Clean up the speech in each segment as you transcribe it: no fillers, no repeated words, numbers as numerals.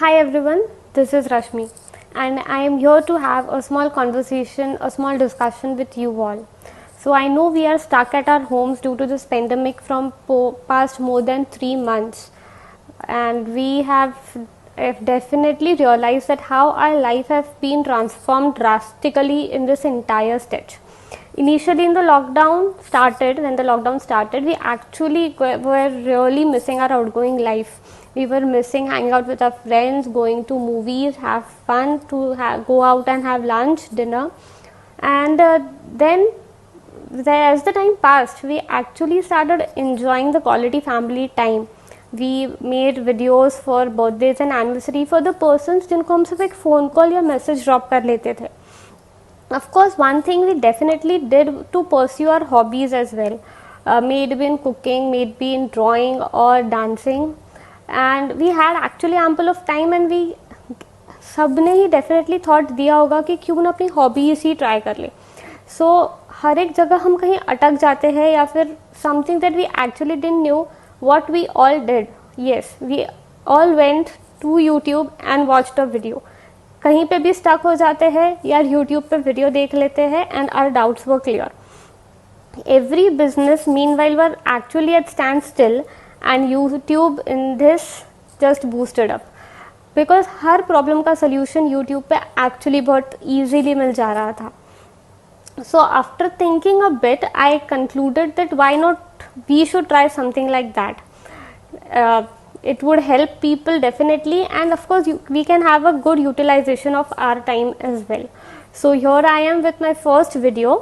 Hi everyone, this is Rashmi and I am here to have a small conversation, a small discussion with you all. So I know we are stuck at our homes due to this pandemic from past more than 3 months, and we have definitely realized that how our life has been transformed drastically in this entire stretch. Initially when the lockdown started, we actually were really missing our outgoing life. We were missing hanging out with our friends, going to movies, have fun, to go out and have lunch, dinner. And then as the time passed, we actually started enjoying the quality family time. We made videos for birthdays and anniversary for the persons जिनको हम सिर्फ एक phone call या message drop कर लेते थे. Of course, one thing we definitely did to pursue our hobbies as well, maybe in cooking, maybe in drawing or dancing, and we had actually ample of time, and we सबने ही definitely thought दिया होगा कि क्यों ना अपनी hobbies ही try कर ले. सो हर एक जगह हम कहीं अटक जाते हैं या फिर something that we actually didn't knew what we all did. Yes, we all went to YouTube and watched a video. कहीं पे भी स्टक हो जाते हैं यार, यूट्यूब पे वीडियो देख लेते हैं and our doubts were clear. Every business meanwhile were actually at standstill and YouTube in this just boosted up because her problem का सोल्यूशन YouTube पे एक्चुअली बहुत easily मिल जा रहा था. So after thinking a bit, I concluded that why not we should try something like that. It would help people definitely, and of course we can have a good utilization of our time as well. So here I am with my first video,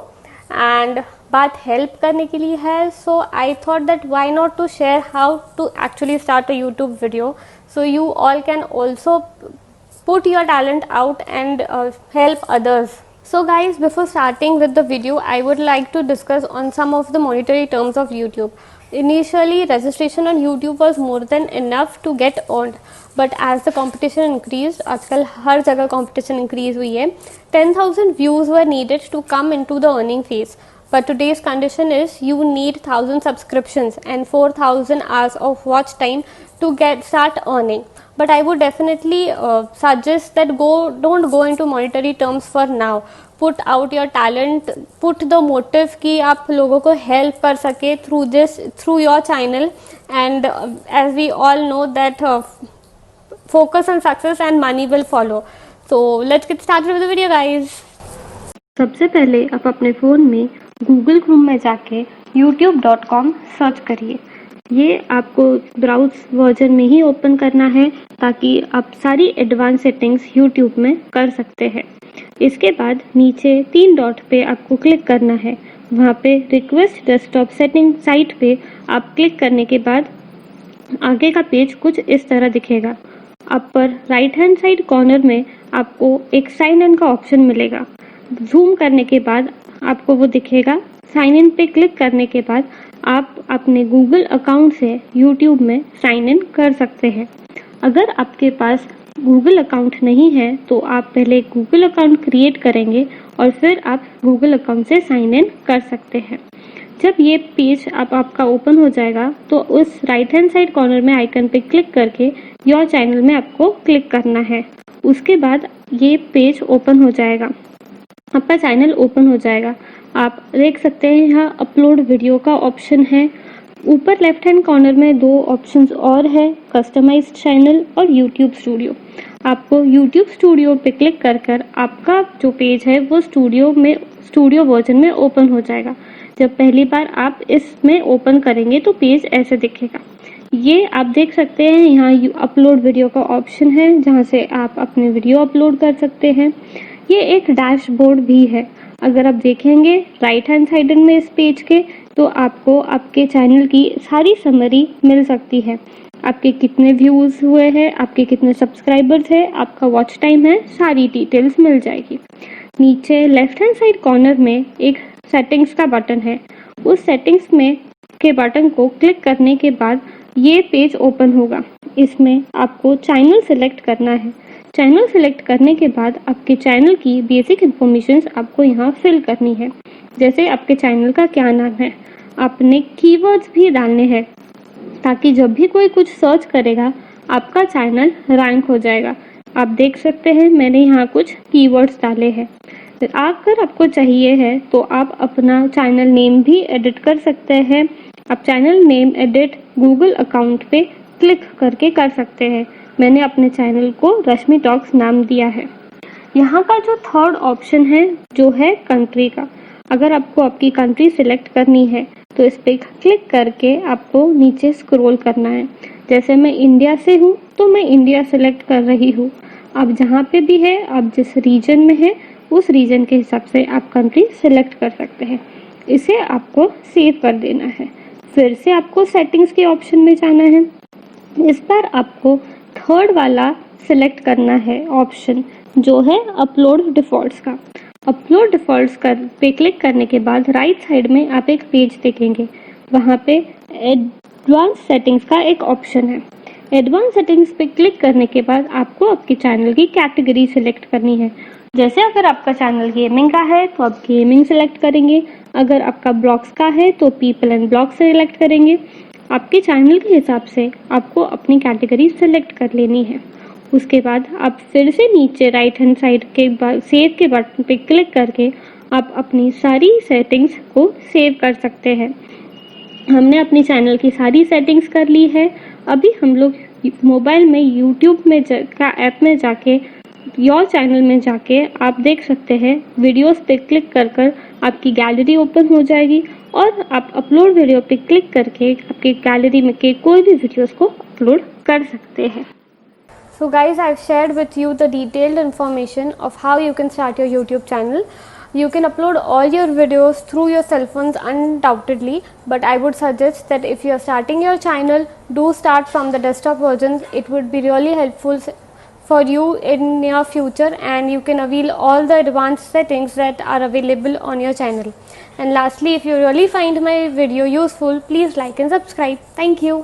and बात help करने के लिए है. So I thought that why not to share how to actually start a YouTube video, so you all can also put your talent out and help others. So guys, before starting with the video, I would like to discuss on some of the monetary terms of YouTube. Initially, registration on YouTube was more than enough to get earned, but as the competition increased, आजकल हर जगह competition increase हुई है, 10,000 views were needed to come into the earning phase. But today's condition is you need 1,000 subscriptions and 4,000 hours of watch time to start earning. But I would definitely suggest that don't go into monetary terms for now. Put out your talent, put the motive कि आप लोगों को help कर सके through your channel, and as we all know that focus on success and money will follow. So let's get started with the video, guys. सबसे पहले आप अपने फ़ोन में गूगल क्रोम में जाके youtube.com सर्च करिए. ये आपको ब्राउज वर्जन में ही ओपन करना है ताकि आप सारी एडवांस सेटिंग्स यूट्यूब में कर सकते हैं. इसके बाद नीचे 3 डॉट पे आपको क्लिक करना है. वहाँ पे रिक्वेस्ट डेस्कटॉप सेटिंग साइट पे आप क्लिक करने के बाद आगे का पेज कुछ इस तरह दिखेगा. Upper right hand side corner में आपको एक साइन इन का ऑप्शन मिलेगा. जूम करने के बाद आपको वो दिखेगा. साइन इन पे क्लिक करने के बाद आप अपने गूगल अकाउंट से यूट्यूब में साइन इन कर सकते हैं. अगर आपके पास गूगल अकाउंट नहीं है तो आप पहले गूगल अकाउंट क्रिएट करेंगे और फिर आप गूगल अकाउंट से साइन इन कर सकते हैं. जब ये पेज आपका ओपन हो जाएगा तो उस राइट हैंड साइड कॉर्नर में आइकन पे क्लिक करके योर चैनल में आपको क्लिक करना है. उसके बाद ये पेज ओपन हो जाएगा, आपका चैनल ओपन हो जाएगा. आप देख सकते हैं यहाँ अपलोड वीडियो का ऑप्शन है. ऊपर लेफ्ट हैंड कॉर्नर में 2 ऑप्शंस और है, कस्टमाइज्ड चैनल और यूट्यूब स्टूडियो. आपको यूट्यूब स्टूडियो पे क्लिक कर आपका जो पेज है वो स्टूडियो वर्जन में ओपन हो जाएगा. जब पहली बार आप इसमें ओपन करेंगे तो पेज ऐसे दिखेगा. ये आप देख सकते हैं यहाँ अपलोड वीडियो का ऑप्शन है जहाँ से आप अपने वीडियो अपलोड कर सकते हैं. ये एक डैशबोर्ड भी है. अगर आप देखेंगे राइट हैंड साइड में इस पेज के तो आपको आपके चैनल की सारी समरी मिल सकती है. आपके कितने व्यूज़ हुए हैं, आपके कितने सब्सक्राइबर्स हैं, आपका वॉच टाइम है, सारी डिटेल्स मिल जाएगी. नीचे लेफ्ट हैंड साइड कॉर्नर में एक सेटिंग्स का बटन है. उस सेटिंग्स में के बटन को क्लिक करने के बाद ये पेज ओपन होगा. इसमें आपको चैनल सेलेक्ट करना है. चैनल सेलेक्ट करने के बाद आपके चैनल की बेसिक इन्फॉर्मेशन आपको यहाँ फिल करनी है. जैसे आपके चैनल का क्या नाम है, आपने कीवर्ड्स भी डालने हैं ताकि जब भी कोई कुछ सर्च करेगा आपका चैनल रैंक हो जाएगा। आप देख सकते हैं मैंने यहाँ कुछ कीवर्ड्स डाले हैं। अगर आपको चाहिए है तो आप अपना चैनल नेम भी एडिट कर सकते हैं। आप channel name edit Google account पे क्लिक करके कर सकते हैं। मैंने अपने चैनल को रश्मि टॉक्स नाम दिया है। यहाँ का जो थर्ड ऑप्शन है जो है कंट्री का, अगर आपको आपकी कंट्री सिलेक्ट करनी है तो इस पर क्लिक करके आपको नीचे स्क्रॉल करना है। जैसे मैं इंडिया से हूँ तो मैं इंडिया सिलेक्ट कर रही हूँ। आप जहाँ पे भी है, आप जिस रीजन में है उस रीजन के हिसाब से आप कंट्री सिलेक्ट कर सकते हैं। इसे आपको सेव कर देना है। फिर से आपको सेटिंग्स के ऑप्शन में जाना है। इस बार आपको थर्ड वाला सिलेक्ट करना है ऑप्शन जो है अपलोड डिफ़ॉल्ट्स का। अपलोड डिफ़ॉल्ट्स पे क्लिक करने के बाद राइट साइड में आप एक पेज देखेंगे। वहाँ पे एडवांस सेटिंग्स का एक ऑप्शन है। एडवांस सेटिंग्स पे क्लिक करने के बाद आपको आपके चैनल की कैटेगरी सिलेक्ट करनी है। जैसे अगर आपका चैनल गेमिंग का है तो आप गेमिंग सेलेक्ट करेंगे। अगर आपका ब्लॉग्स का है तो पीपल एंड ब्लॉग्स सेलेक्ट करेंगे। आपके चैनल के हिसाब से आपको अपनी कैटेगरी सेलेक्ट कर लेनी है। उसके बाद आप फिर से नीचे राइट हैंड साइड के सेव के बटन पे क्लिक करके आप अपनी सारी सेटिंग्स को सेव कर सकते हैं। हमने अपनी चैनल की सारी सेटिंग्स कर ली है। अभी हम लोग मोबाइल में यूट्यूब में का ऐप में जाके योर चैनल में जाके आप देख सकते हैं। वीडियोस पे क्लिक कर कर आपकी गैलरी ओपन हो जाएगी और आप अपलोड वीडियो पे क्लिक करके आपकी गैलरी में के कोई भी वीडियोस को अपलोड कर सकते हैं। So guys, I've shared with you the detailed information of how you can start your YouTube channel. You can upload all your videos through your cell phones undoubtedly, but I would suggest that if you are starting your channel, do start from the desktop version. It would be really helpful for you in your future, and you can avail all the advanced settings that are available on your channel. And lastly, if you really find my video useful, please like and subscribe. Thank you.